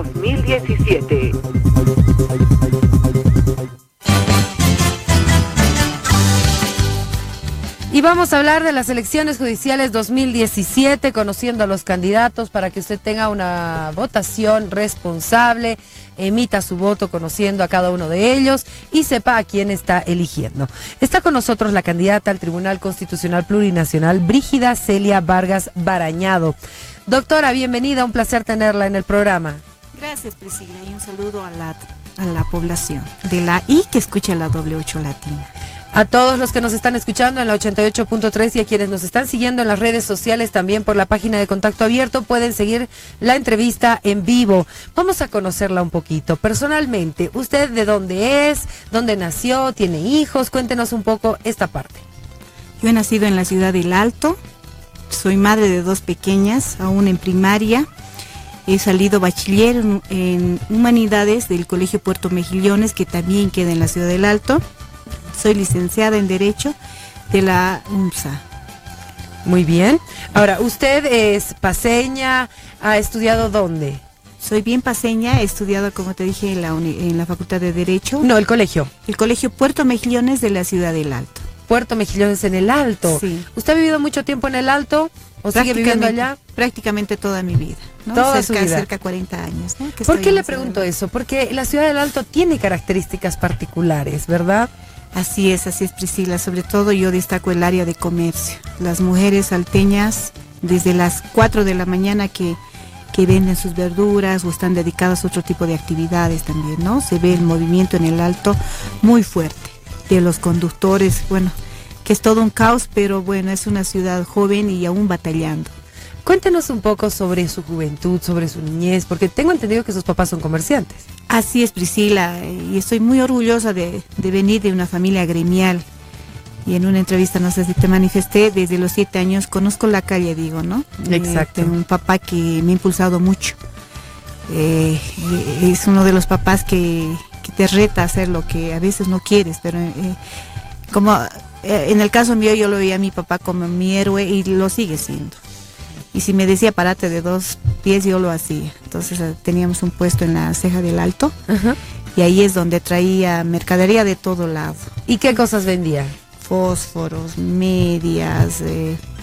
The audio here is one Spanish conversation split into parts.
2017. Y vamos a hablar de las elecciones judiciales 2017, conociendo a los candidatos para que usted tenga una votación responsable, emita su voto conociendo a cada uno de ellos y sepa a quién está eligiendo. Está con nosotros la candidata al Tribunal Constitucional Plurinacional, Brígida Celia Vargas Barañado. Doctora, bienvenida, un placer tenerla en el programa. Gracias, Priscila, y un saludo a la población de la I que escucha la W8 Latina. A todos los que nos están escuchando en la 88.3 y a quienes nos están siguiendo en las redes sociales, también por la página de Contacto Abierto, pueden seguir la entrevista en vivo. Vamos a conocerla un poquito. Personalmente, ¿usted de dónde es? ¿Dónde nació? ¿Tiene hijos? Cuéntenos un poco esta parte. Yo he nacido en la ciudad del Alto, soy madre de 2 pequeñas, aún en primaria. He salido bachiller en Humanidades del Colegio Puerto Mejillones, que también queda en la ciudad del Alto. Soy licenciada en Derecho de la UMSA. Muy bien. Ahora, ¿usted es paseña? ¿Ha estudiado dónde? Soy bien paseña, he estudiado, como te dije, en la Facultad de Derecho. No, el colegio. El Colegio Puerto Mejillones de la ciudad del Alto. Puerto Mejillones en el Alto. Sí. ¿Usted ha vivido mucho tiempo en el Alto o sigue viviendo allá? Prácticamente toda mi vida, ¿no? Toda su vida. Cerca de 40 años, ¿no? ¿Por qué le pregunto eso? Porque la ciudad del Alto tiene características particulares, ¿verdad? Así es, Priscila. Sobre todo yo destaco el área de comercio. Las mujeres salteñas, desde las 4 de la mañana que venden sus verduras o están dedicadas a otro tipo de actividades también, ¿no? Se ve el movimiento en el Alto muy fuerte de los conductores, bueno, que es todo un caos, pero bueno, es una ciudad joven y aún batallando. Cuéntenos un poco sobre su juventud, sobre su niñez, porque tengo entendido que sus papás son comerciantes. Así es, Priscila, y estoy muy orgullosa de venir de una familia gremial. Y en una entrevista, no sé si te manifesté, desde los 7 años conozco la calle, digo, ¿no? Exacto. Tengo un papá que me ha impulsado mucho. Es uno de los papás que te reta a hacer lo que a veces no quieres, pero en el caso mío yo lo veía a mi papá como mi héroe y lo sigue siendo. Y si me decía parate de 2 pies, yo lo hacía. Entonces teníamos un puesto en la Ceja del Alto. Uh-huh. Y ahí es donde traía mercadería de todo lado. ¿Y qué cosas vendía? Fósforos, medias,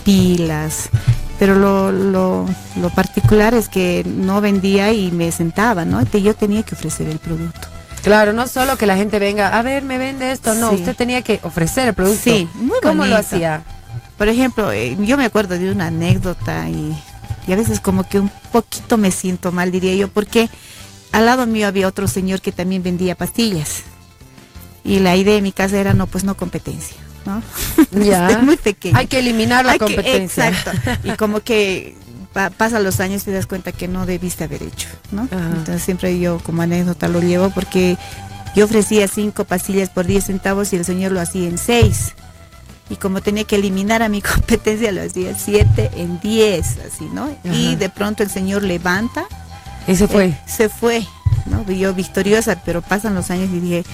pilas. Pero lo particular es que no vendía y me sentaba, ¿no? Yo tenía que ofrecer el producto. Claro, no solo que la gente venga, a ver, me vende esto. No, sí. Usted tenía que ofrecer el producto. Sí, muy ¿Cómo bonito. lo hacía? Por ejemplo, yo me acuerdo de una anécdota y a veces como que un poquito me siento mal, diría yo, porque al lado mío había otro señor que también vendía pastillas. Y la idea de mi casa era no competencia, ¿no? Ya. Estoy muy pequeña. Hay que eliminar la competencia. Exacto. Y como que pasan los años y te das cuenta que no debiste haber hecho, ¿no? Ajá. Entonces siempre yo como anécdota lo llevo porque yo ofrecía 5 pastillas por 10 centavos y el señor lo hacía en 6. Y como tenía que eliminar a mi competencia, lo hacía 7 en 10, así, ¿no? Ajá. Y de pronto el señor levanta. Y se fue. Se fue, ¿no? Yo victoriosa, pero pasan los años y dije,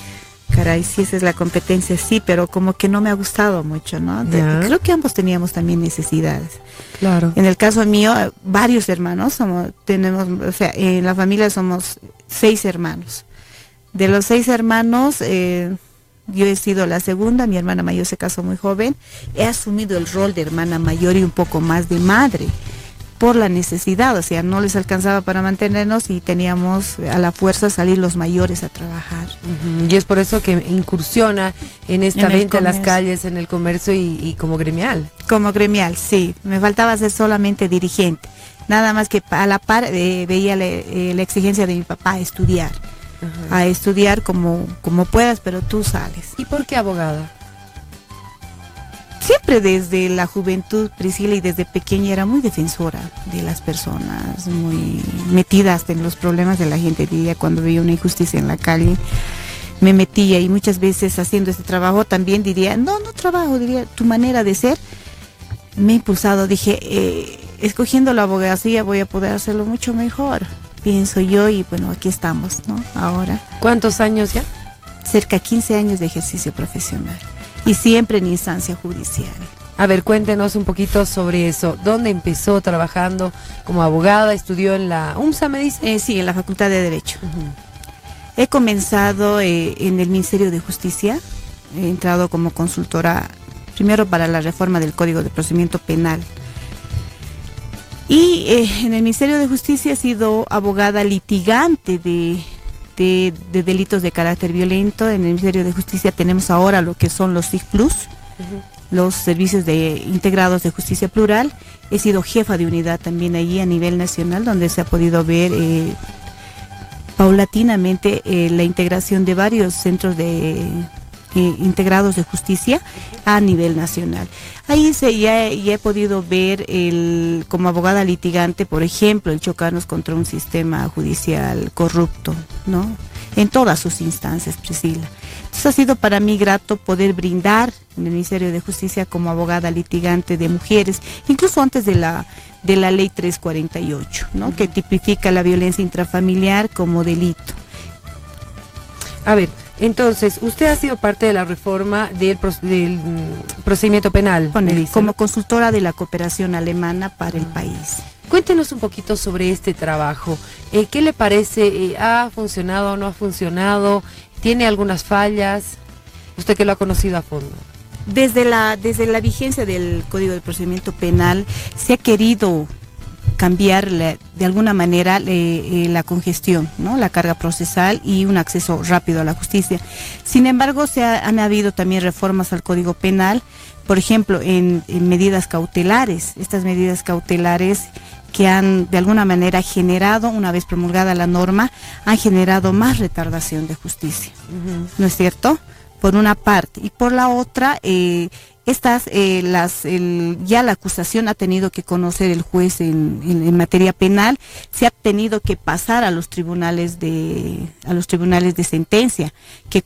caray, sí, esa es la competencia, sí, pero como que no me ha gustado mucho, ¿no? Creo que ambos teníamos también necesidades. Claro. En el caso mío, varios hermanos, en la familia somos 6 hermanos. De los 6 hermanos, yo he sido la segunda, mi hermana mayor se casó muy joven, he asumido el rol de hermana mayor y un poco más de madre, por la necesidad, o sea, no les alcanzaba para mantenernos y teníamos a la fuerza salir los mayores a trabajar. Y es por eso que incursiona en esta venta en las calles, en el comercio y como gremial. Como gremial, sí, me faltaba ser solamente dirigente, nada más que a la par veía la exigencia de mi papá a estudiar. Ajá. A estudiar como puedas, pero tú sales. ¿Y por qué abogada? Siempre desde la juventud, Priscila, y desde pequeña era muy defensora de las personas, muy metida hasta en los problemas de la gente. Diría, cuando veía una injusticia en la calle, me metía, y muchas veces haciendo este trabajo también diría, no trabajo, diría, tu manera de ser me ha impulsado. Dije, escogiendo la abogacía voy a poder hacerlo mucho mejor, pienso yo, y bueno, aquí estamos, ¿no? Ahora. ¿Cuántos años ya? Cerca de 15 años de ejercicio profesional. Y siempre en instancia judicial. A ver, cuéntenos un poquito sobre eso. ¿Dónde empezó trabajando como abogada? ¿Estudió en la UMSA, me dice? Sí, en la Facultad de Derecho. He comenzado en el Ministerio de Justicia. He entrado como consultora, primero para la reforma del Código de Procedimiento Penal. Y en el Ministerio de Justicia he sido abogada litigante de delitos de carácter violento. En el Ministerio de Justicia tenemos ahora lo que son los SIG Plus, los servicios integrados de justicia plural. He sido jefa de unidad también allí a nivel nacional, donde se ha podido ver paulatinamente la integración de varios centros integrados de justicia a nivel nacional. Ahí ya he podido ver como abogada litigante, por ejemplo, el chocarnos contra un sistema judicial corrupto, ¿no? En todas sus instancias, Priscila. Entonces ha sido para mí grato poder brindar en el Ministerio de Justicia como abogada litigante de mujeres, incluso antes de la ley 348, ¿no? Que tipifica la violencia intrafamiliar como delito. A ver, entonces, usted ha sido parte de la reforma del procedimiento penal, como consultora de la cooperación alemana para el país. Cuéntenos un poquito sobre este trabajo. ¿Qué le parece? ¿Ha funcionado o no ha funcionado? ¿Tiene algunas fallas? Usted que lo ha conocido a fondo. Desde la vigencia del Código de Procedimiento Penal se ha querido cambiar de alguna manera la congestión, ¿no? La carga procesal y un acceso rápido a la justicia. Sin embargo, han habido también reformas al Código Penal, por ejemplo, en medidas cautelares. Estas medidas cautelares que han de alguna manera generado, una vez promulgada la norma, han generado más retardación de justicia, ¿no es cierto? Por una parte, y por la otra, ya la acusación ha tenido que conocer el juez en materia penal, se ha tenido que pasar a los tribunales de sentencia, que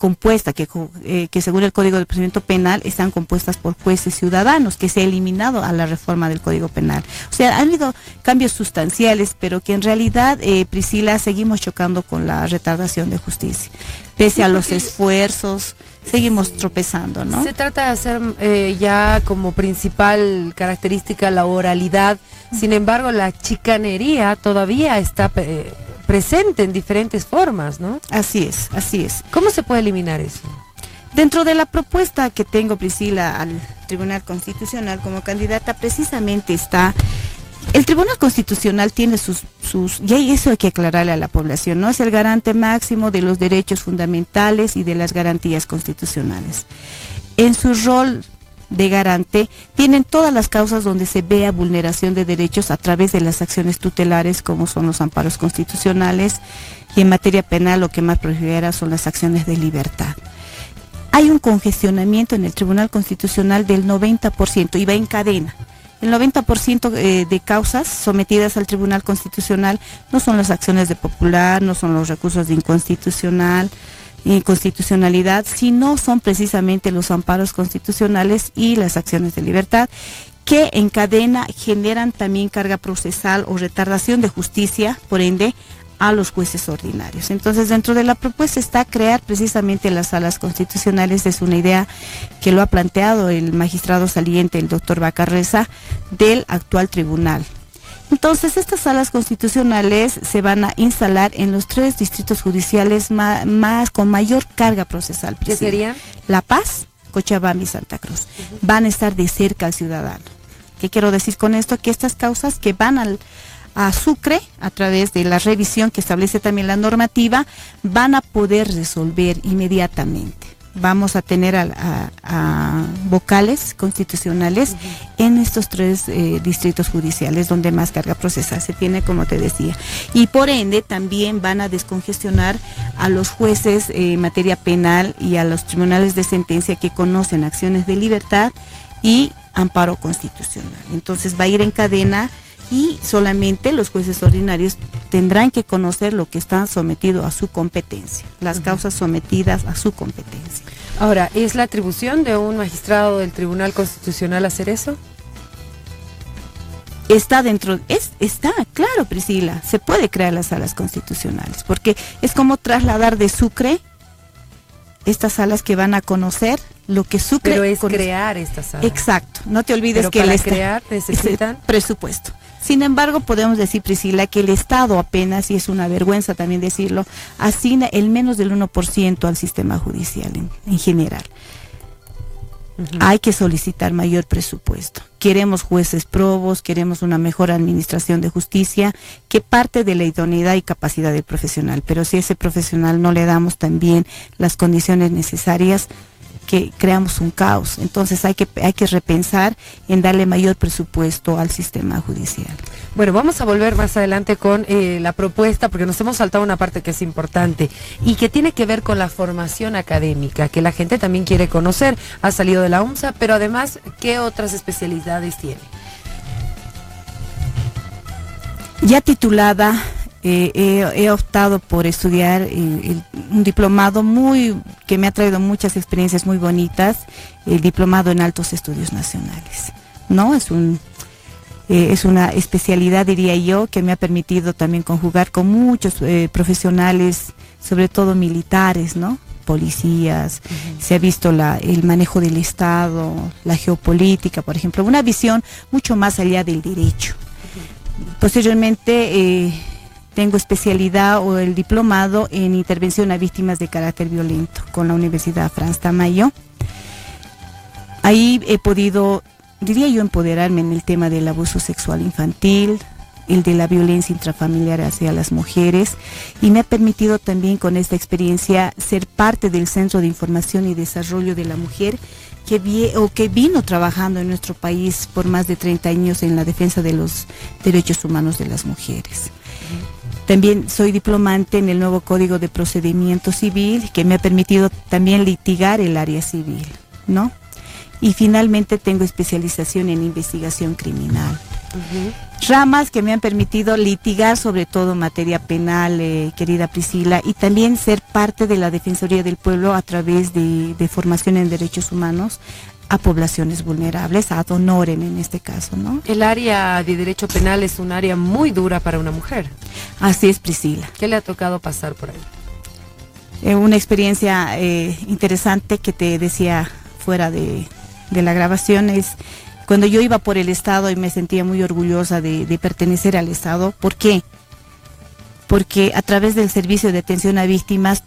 según el Código de Procedimiento Penal están compuestas por jueces ciudadanos, que se ha eliminado a la reforma del Código Penal. O sea, han habido cambios sustanciales, pero que en realidad, Priscila, seguimos chocando con la retardación de justicia. Pese a los esfuerzos, seguimos tropezando, ¿no? Se trata de hacer ya como principal característica la oralidad, sin embargo la chicanería todavía está presente en diferentes formas, ¿no? Así es. ¿Cómo se puede eliminar eso? Dentro de la propuesta que tengo, Priscila, al Tribunal Constitucional como candidata, precisamente está... El Tribunal Constitucional tiene y eso hay que aclararle a la población, ¿no? Es el garante máximo de los derechos fundamentales y de las garantías constitucionales. En su rol de garante tienen todas las causas donde se vea vulneración de derechos a través de las acciones tutelares, como son los amparos constitucionales, y en materia penal lo que más prolifera son las acciones de libertad. Hay un congestionamiento en el Tribunal Constitucional del 90% y va en cadena. El 90% de causas sometidas al Tribunal Constitucional no son las acciones de popular, no son los recursos de inconstitucionalidad, sino son precisamente los amparos constitucionales y las acciones de libertad, que en cadena generan también carga procesal o retardación de justicia, por ende, a los jueces ordinarios. Entonces, dentro de la propuesta está crear precisamente las salas constitucionales. Es una idea que lo ha planteado el magistrado saliente, el doctor Bacarreza, del actual tribunal. Entonces, estas salas constitucionales se van a instalar en los 3 distritos judiciales con mayor carga procesal. ¿Qué serían? La Paz, Cochabamba y Santa Cruz. Van a estar de cerca al ciudadano. ¿Qué quiero decir con esto? Que estas causas que van a Sucre, a través de la revisión que establece también la normativa, van a poder resolver inmediatamente. Vamos a tener a vocales constitucionales en estos 3 distritos judiciales donde más carga procesal se tiene, como te decía. Y por ende también van a descongestionar a los jueces en materia penal y a los tribunales de sentencia que conocen acciones de libertad y amparo constitucional. Entonces va a ir en cadena y solamente los jueces ordinarios tendrán que conocer lo que está sometido a su competencia, las causas sometidas a su competencia. Ahora, ¿es la atribución de un magistrado del Tribunal Constitucional hacer eso? Está claro, Priscila, se puede crear las salas constitucionales, porque es como trasladar de Sucre estas salas que van a conocer lo que Sucre... Pero es crear esta sala. Exacto, no te olvides que para crear necesitan presupuesto. Sin embargo, podemos decir, Priscila, que el Estado apenas, y es una vergüenza también decirlo, asigna el menos del 1% al sistema judicial en general. Hay que solicitar mayor presupuesto. Queremos jueces probos, queremos una mejor administración de justicia, que parte de la idoneidad y capacidad del profesional. Pero si a ese profesional no le damos también las condiciones necesarias, que creamos un caos. Entonces hay que repensar en darle mayor presupuesto al sistema judicial. Bueno, vamos a volver más adelante con la propuesta, porque nos hemos saltado una parte que es importante y que tiene que ver con la formación académica, que la gente también quiere conocer. Ha salido de la UMSA, pero además, ¿qué otras especialidades tiene? Ya titulada, he optado por estudiar un diplomado que me ha traído muchas experiencias muy bonitas, el diplomado en altos estudios nacionales, ¿no? Es una especialidad, diría yo, que me ha permitido también conjugar con muchos profesionales, sobre todo militares, ¿no? Policías, se ha visto el manejo del Estado, la geopolítica, por ejemplo, una visión mucho más allá del derecho. Posteriormente, tengo especialidad o el diplomado en intervención a víctimas de carácter violento con la Universidad Franz Tamayo. Ahí he podido, diría yo, empoderarme en el tema del abuso sexual infantil, el de la violencia intrafamiliar hacia las mujeres, y me ha permitido también con esta experiencia ser parte del Centro de Información y Desarrollo de la Mujer, que vino trabajando en nuestro país por más de 30 años en la defensa de los derechos humanos de las mujeres. También soy diplomante en el nuevo Código de Procedimiento Civil, que me ha permitido también litigar el área civil, ¿no? Y finalmente tengo especialización en investigación criminal. Ramas que me han permitido litigar sobre todo materia penal, querida Priscila, y también ser parte de la Defensoría del Pueblo a través de formación en derechos humanos a poblaciones vulnerables, ad honorem en este caso, ¿no? El área de derecho penal es un área muy dura para una mujer. Así es, Priscila. ¿Qué le ha tocado pasar por ahí? Una experiencia interesante que te decía fuera de la grabación es cuando yo iba por el Estado y me sentía muy orgullosa de pertenecer al Estado. ¿Por qué? Porque a través del servicio de atención a víctimas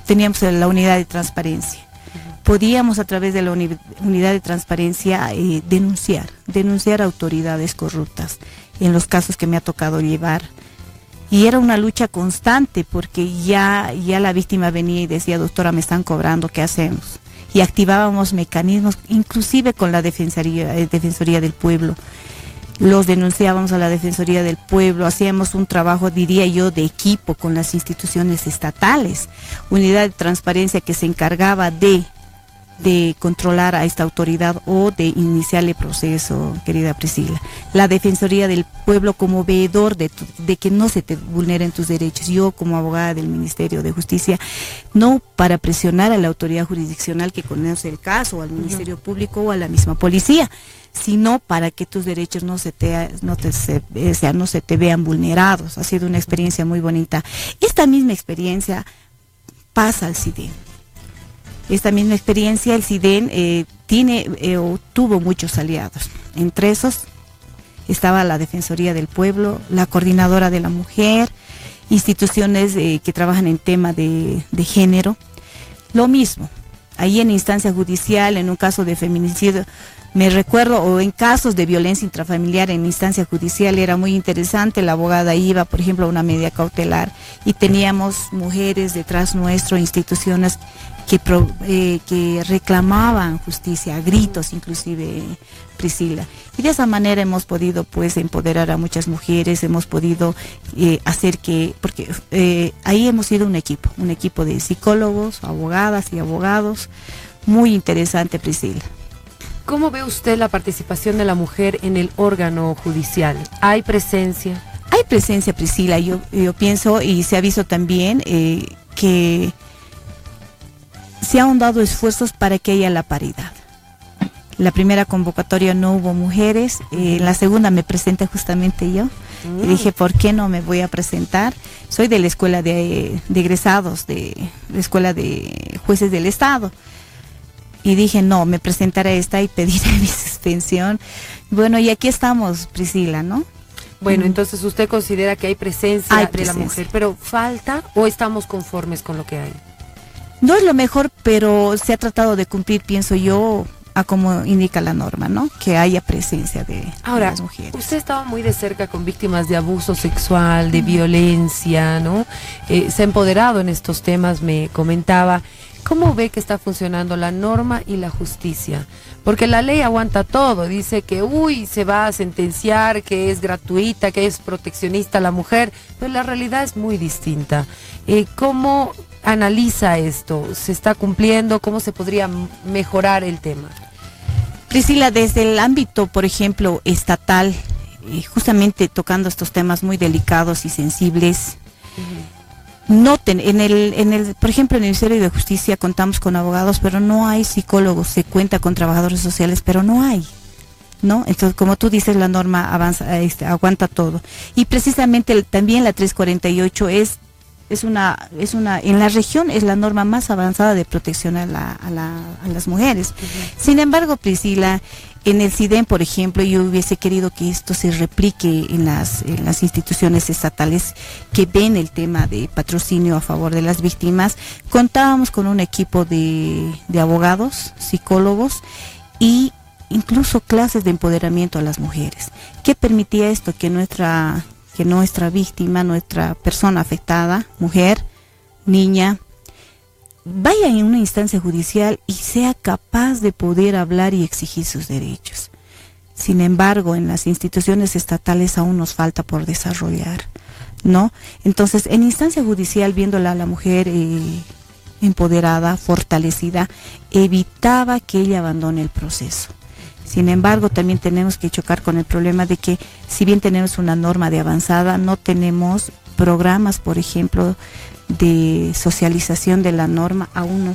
teníamos la unidad de transparencia. Podíamos a través de la unidad de transparencia denunciar autoridades corruptas en los casos que me ha tocado llevar. Y era una lucha constante porque ya la víctima venía y decía, doctora, me están cobrando, ¿qué hacemos? Y activábamos mecanismos, inclusive con la Defensoría del Pueblo. Los denunciábamos a la Defensoría del Pueblo, hacíamos un trabajo, diría yo, de equipo con las instituciones estatales. Unidad de transparencia que se encargaba de controlar a esta autoridad o de iniciarle proceso, querida Priscila. La Defensoría del Pueblo como veedor de que no se te vulneren tus derechos. Yo como abogada del Ministerio de Justicia, no para presionar a la autoridad jurisdiccional que conoce el caso, o al Ministerio Público o a la misma policía, sino para que tus derechos no se te vean vulnerados. Ha sido una experiencia muy bonita. Esta misma experiencia pasa al CIDEN. Esta misma experiencia, el CIDEN tuvo muchos aliados. Entre esos estaba la Defensoría del Pueblo, la Coordinadora de la Mujer, instituciones que trabajan en tema de género. Lo mismo, ahí en instancia judicial, en un caso de feminicidio, me recuerdo, o en casos de violencia intrafamiliar en instancia judicial, era muy interesante. La abogada iba, por ejemplo, a una medida cautelar y teníamos mujeres detrás nuestro, instituciones que reclamaban justicia, a gritos inclusive, Priscila. Y de esa manera hemos podido pues empoderar a muchas mujeres, hemos podido hacer porque ahí hemos sido un equipo de psicólogos, abogadas y abogados, muy interesante, Priscila. ¿Cómo ve usted la participación de la mujer en el órgano judicial? ¿Hay presencia? Hay presencia, Priscila. Yo pienso, y se ha visto también, que se han dado esfuerzos para que haya la paridad. La primera convocatoria no hubo mujeres, la segunda me presenté justamente yo. Y dije, ¿por qué no me voy a presentar? Soy de la escuela de egresados, de la escuela de jueces del Estado. Y dije, no, me presentaré a esta y pediré mi suspensión. Bueno, y aquí estamos, Priscila, ¿no? Bueno, entonces usted considera que hay presencia Hay de presencia. la mujer, pero ¿falta o estamos conformes con lo que hay? No es lo mejor, pero se ha tratado de cumplir, pienso yo, a como indica la norma, ¿no? Que haya presencia de las mujeres. Usted estaba muy de cerca con víctimas de abuso sexual, de violencia, ¿no? Se ha empoderado en estos temas, me comentaba. ¿Cómo ve que está funcionando la norma y la justicia? Porque la ley aguanta todo, dice que se va a sentenciar, que es gratuita, que es proteccionista la mujer, pero la realidad es muy distinta. ¿Cómo analiza esto? ¿Se está cumpliendo? ¿Cómo se podría mejorar el tema? Priscila, desde el ámbito, por ejemplo, estatal, justamente tocando estos temas muy delicados y sensibles, noten, por ejemplo, en el Ministerio de Justicia contamos con abogados, pero no hay psicólogos, se cuenta con trabajadores sociales, pero no hay, ¿no? Entonces, como tú dices, la norma avanza, aguanta todo. Y precisamente también la 348 es una, en la región es la norma más avanzada de protección a las mujeres. Sin embargo, Priscila, en el SIDEM, por ejemplo, yo hubiese querido que esto se replique en las instituciones estatales que ven el tema de patrocinio a favor de las víctimas. Contábamos con un equipo de abogados, psicólogos y incluso clases de empoderamiento a las mujeres. ¿Qué permitía esto? Que nuestra víctima, nuestra persona afectada, mujer, niña, vaya en una instancia judicial y sea capaz de poder hablar y exigir sus derechos. Sin embargo, en las instituciones estatales aún nos falta por desarrollar, ¿no? Entonces, en instancia judicial, viéndola a la mujer empoderada, fortalecida, evitaba que ella abandone el proceso. Sin embargo, también tenemos que chocar con el problema de que, si bien tenemos una norma de avanzada, no tenemos programas, por ejemplo, de socialización de la norma, aún no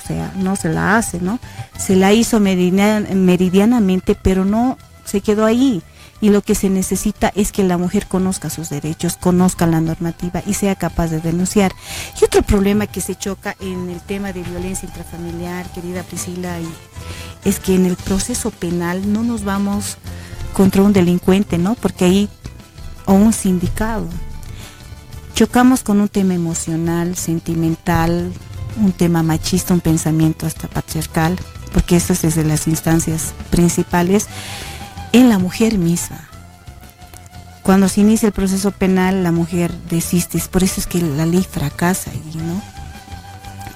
se la hace, ¿no? Se la hizo meridianamente, pero no se quedó ahí. Y lo que se necesita es que la mujer conozca sus derechos, conozca la normativa y sea capaz de denunciar. Y otro problema que se choca en el tema de violencia intrafamiliar, querida Priscila, es que en el proceso penal no nos vamos contra un delincuente, ¿no? Porque ahí, o un sindicado, chocamos con un tema emocional, sentimental, un tema machista, un pensamiento hasta patriarcal, porque eso es desde las instancias principales, en la mujer misma. Cuando se inicia el proceso penal, la mujer desiste, por eso es que la ley fracasa, ¿no?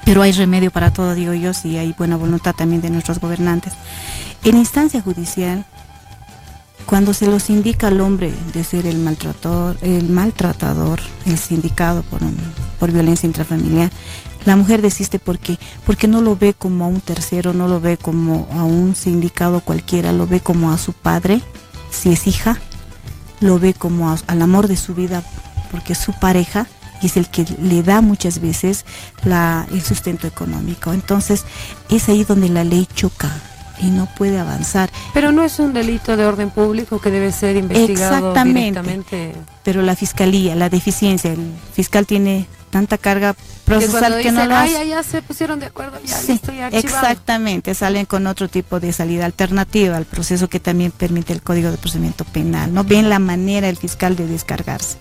Pero hay remedio para todo, digo yo, si hay buena voluntad también de nuestros gobernantes. En instancia judicial, cuando se los indica al hombre de ser el maltratador, el sindicado por violencia intrafamiliar, la mujer desiste porque no lo ve como a un tercero, no lo ve como a un sindicado cualquiera, lo ve como a su padre, si es hija, lo ve como al amor de su vida, porque es su pareja y es el que le da muchas veces el sustento económico. Entonces es ahí donde la ley choca y no puede avanzar. Pero no es un delito de orden público que debe ser investigado directamente. Pero la fiscalía, la deficiencia, el fiscal tiene tanta carga procesal que no lo hace. Ya se pusieron de acuerdo, ya sí, estoy archivado. Exactamente, salen con otro tipo de salida alternativa al proceso que también permite el Código de Procedimiento Penal. No ven la manera el fiscal de descargarse.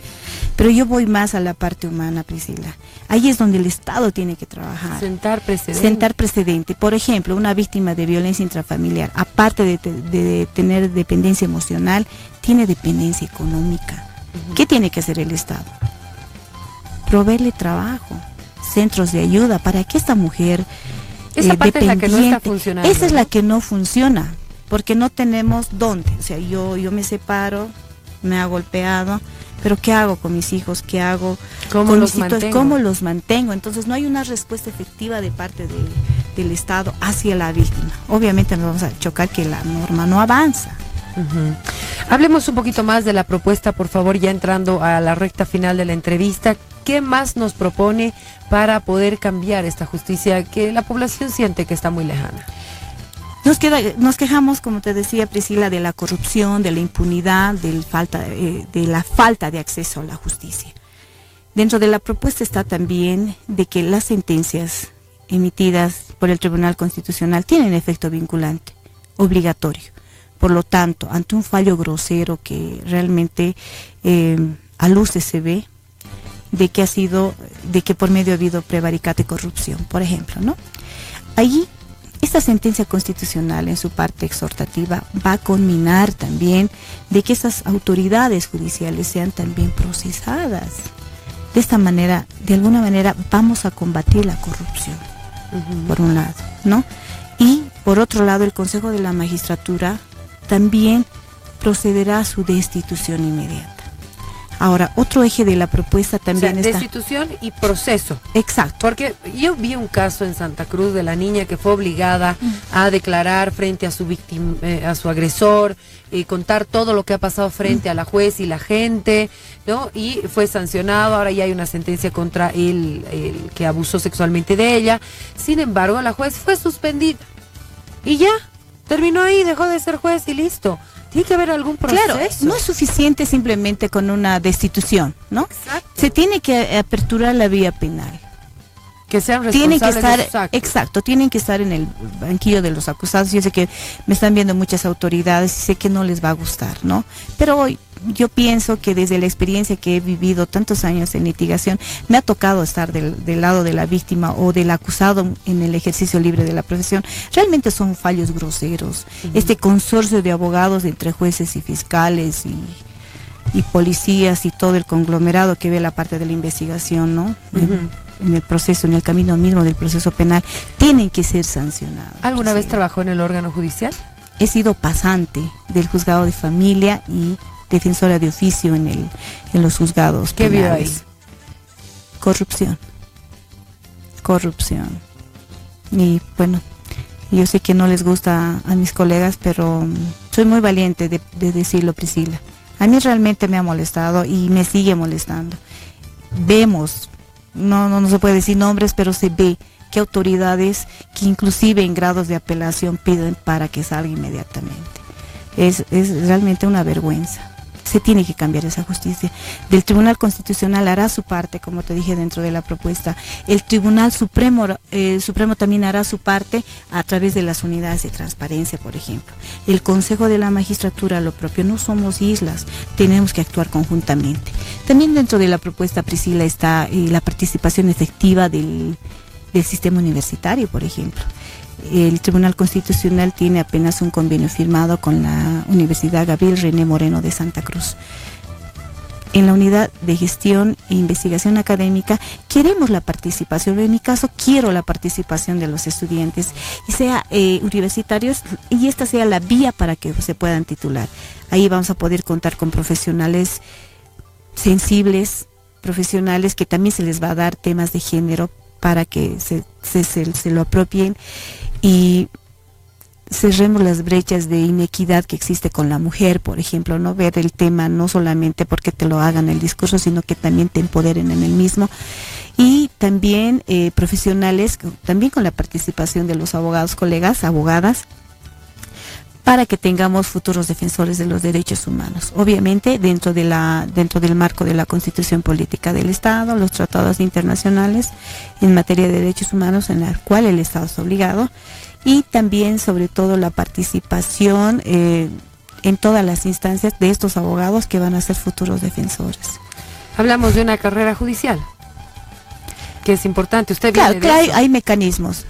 Pero yo voy más a la parte humana, Priscila. Ahí es donde el Estado tiene que trabajar. Sentar precedente. Sentar precedente. Por ejemplo, una víctima de violencia intrafamiliar, aparte de tener dependencia emocional, tiene dependencia económica. ¿Qué tiene que hacer el Estado? Proveerle trabajo, centros de ayuda para que esta mujer esa parte es la que no está funcionando. Esa es la que no funciona, porque no tenemos dónde. O sea, yo me separo, me ha golpeado, pero ¿qué hago con mis hijos? ¿Qué hago con mis hijos? ¿Cómo los mantengo? Entonces no hay una respuesta efectiva de parte del Estado hacia la víctima. Obviamente nos vamos a chocar que la norma no avanza. Hablemos un poquito más de la propuesta, por favor, ya entrando a la recta final de la entrevista. ¿Qué más nos propone para poder cambiar esta justicia que la población siente que está muy lejana? Nos quejamos, como te decía Priscila, de la corrupción, de la impunidad, de la falta de acceso a la justicia. Dentro de la propuesta está también de que las sentencias emitidas por el Tribunal Constitucional tienen efecto vinculante, obligatorio. Por lo tanto, ante un fallo grosero que realmente a luces se ve, de que por medio ha habido prevaricato y corrupción, por ejemplo, ¿no? Allí, esta sentencia constitucional en su parte exhortativa va a conminar también de que esas autoridades judiciales sean también procesadas. De esta manera, de alguna manera, vamos a combatir la corrupción, por un lado, ¿no? Y por otro lado, el Consejo de la Magistratura también procederá a su destitución inmediata. Ahora, otro eje de la propuesta también está... destitución y proceso. Exacto. Porque yo vi un caso en Santa Cruz de la niña que fue obligada a declarar frente a su víctima, a su agresor, contar todo lo que ha pasado frente a la juez y la gente, ¿no? Y fue sancionado, ahora ya hay una sentencia contra el que abusó sexualmente de ella. Sin embargo, la juez fue suspendida. Y ya, terminó ahí, dejó de ser juez y listo. Tiene que haber algún proceso. Claro, no es suficiente simplemente con una destitución, ¿no? Exacto. Se tiene que aperturar la vía penal. Que sean Tienen responsables que estar, de sus actos. exacto, tienen que estar en el banquillo de los acusados. Yo sé que me están viendo muchas autoridades y sé que no les va a gustar, ¿no? Pero hoy yo pienso que desde la experiencia que he vivido tantos años en litigación, me ha tocado estar del lado de la víctima o del acusado en el ejercicio libre de la profesión. Realmente son fallos groseros. Este consorcio de abogados entre jueces y fiscales y policías y todo el conglomerado que ve la parte de la investigación, ¿no? En el proceso, en el camino mismo del proceso penal, tienen que ser sancionados. ¿Alguna vez trabajó en el órgano judicial? He sido pasante del juzgado de familia y defensora de oficio en los juzgados ¿Qué vio penales. ahí? Corrupción. Y bueno, yo sé que no les gusta a mis colegas, pero soy muy valiente de decirlo, Priscila. A mí realmente me ha molestado y me sigue molestando. Vemos, no se puede decir nombres, pero se ve que autoridades que inclusive en grados de apelación piden para que salga inmediatamente. Es realmente una vergüenza. Se tiene que cambiar esa justicia. Del Tribunal Constitucional hará su parte, como te dije, dentro de la propuesta. El Tribunal Supremo también hará su parte a través de las unidades de transparencia, por ejemplo. El Consejo de la Magistratura, lo propio. No somos islas, tenemos que actuar conjuntamente. También dentro de la propuesta, Priscila, está la participación efectiva del sistema universitario, por ejemplo. El Tribunal Constitucional tiene apenas un convenio firmado con la Universidad Gabriel René Moreno de Santa Cruz. En la unidad de gestión e investigación académica queremos la participación, en mi caso quiero la participación de los estudiantes, y sea universitarios, y esta sea la vía para que se puedan titular. Ahí vamos a poder contar con profesionales sensibles, profesionales que también se les va a dar temas de género para que se lo apropien y cerremos las brechas de inequidad que existe con la mujer, por ejemplo, no ver el tema no solamente porque te lo hagan el discurso, sino que también te empoderen en el mismo. Y también profesionales, también con la participación de los abogados, colegas, abogadas, para que tengamos futuros defensores de los derechos humanos. Obviamente dentro del marco de la Constitución Política del Estado, los tratados internacionales en materia de derechos humanos en la cual el Estado está obligado, y también sobre todo la participación en todas las instancias de estos abogados que van a ser futuros defensores. Hablamos de una carrera judicial, que es importante. Usted viene de Claro, eso. hay mecanismos.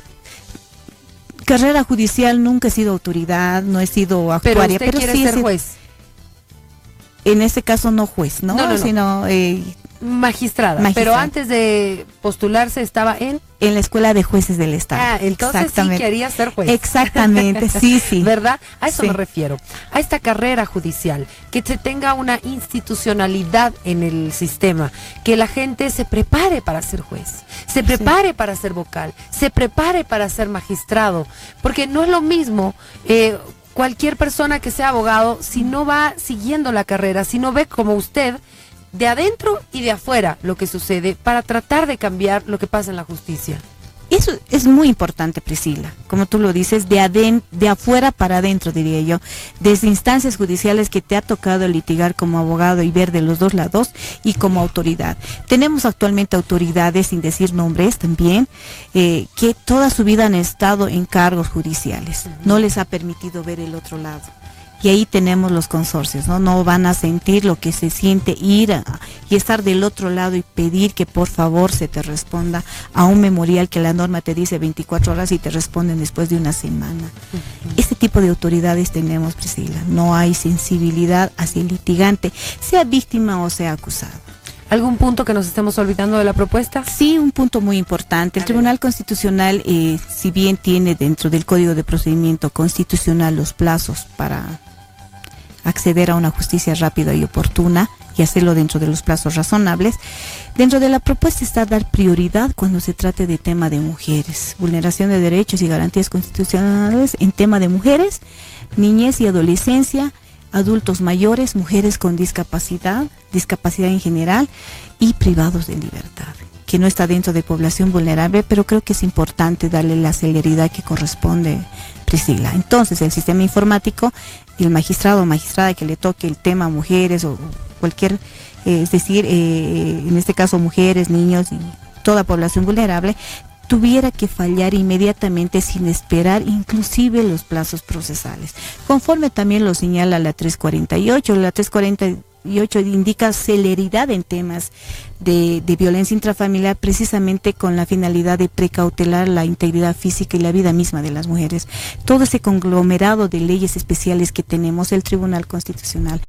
Carrera judicial, nunca he sido autoridad, no he sido actuaria, pero usted quiere sí ser juez. En este caso no juez, ¿no? No. Sino Magistrada. Magistrada. Pero antes de postularse estaba en la Escuela de Jueces del Estado. Entonces sí quería ser juez. Exactamente, sí. ¿Verdad? A eso Sí. me refiero. A esta carrera judicial, que se tenga una institucionalidad en el sistema, que la gente se prepare para ser juez, se prepare para ser vocal, se prepare para ser magistrado, porque no es lo mismo cualquier persona que sea abogado si no va siguiendo la carrera, si no ve como usted de adentro y de afuera lo que sucede para tratar de cambiar lo que pasa en la justicia. Eso es muy importante, Priscila, como tú lo dices, de afuera para adentro, diría yo, desde instancias judiciales que te ha tocado litigar como abogado y ver de los dos lados, y como autoridad. Tenemos actualmente autoridades, sin decir nombres también, que toda su vida han estado en cargos judiciales, no les ha permitido ver el otro lado. Y ahí tenemos los consorcios, ¿no? No van a sentir lo que se siente ir y estar del otro lado y pedir que por favor se te responda a un memorial que la norma te dice 24 horas y te responden después de una semana. Este tipo de autoridades tenemos, Priscila. No hay sensibilidad hacia el litigante, sea víctima o sea acusado. ¿Algún punto que nos estemos olvidando de la propuesta? Sí, un punto muy importante. El Tribunal Constitucional, si bien tiene dentro del Código de Procedimiento Constitucional los plazos para acceder a una justicia rápida y oportuna y hacerlo dentro de los plazos razonables, dentro de la propuesta está dar prioridad cuando se trate de tema de mujeres, vulneración de derechos y garantías constitucionales en tema de mujeres, niñez y adolescencia, adultos mayores, mujeres con discapacidad en general y privados de libertad, que no está dentro de población vulnerable, pero creo que es importante darle la celeridad que corresponde, Priscila. Entonces, el sistema informático y el magistrado o magistrada que le toque el tema mujeres o cualquier, es decir, en este caso mujeres, niños y toda población vulnerable, tuviera que fallar inmediatamente sin esperar inclusive los plazos procesales. Conforme también lo señala la 348, la 348 indica celeridad en temas de violencia intrafamiliar, precisamente con la finalidad de precautelar la integridad física y la vida misma de las mujeres. Todo ese conglomerado de leyes especiales que tenemos, el Tribunal Constitucional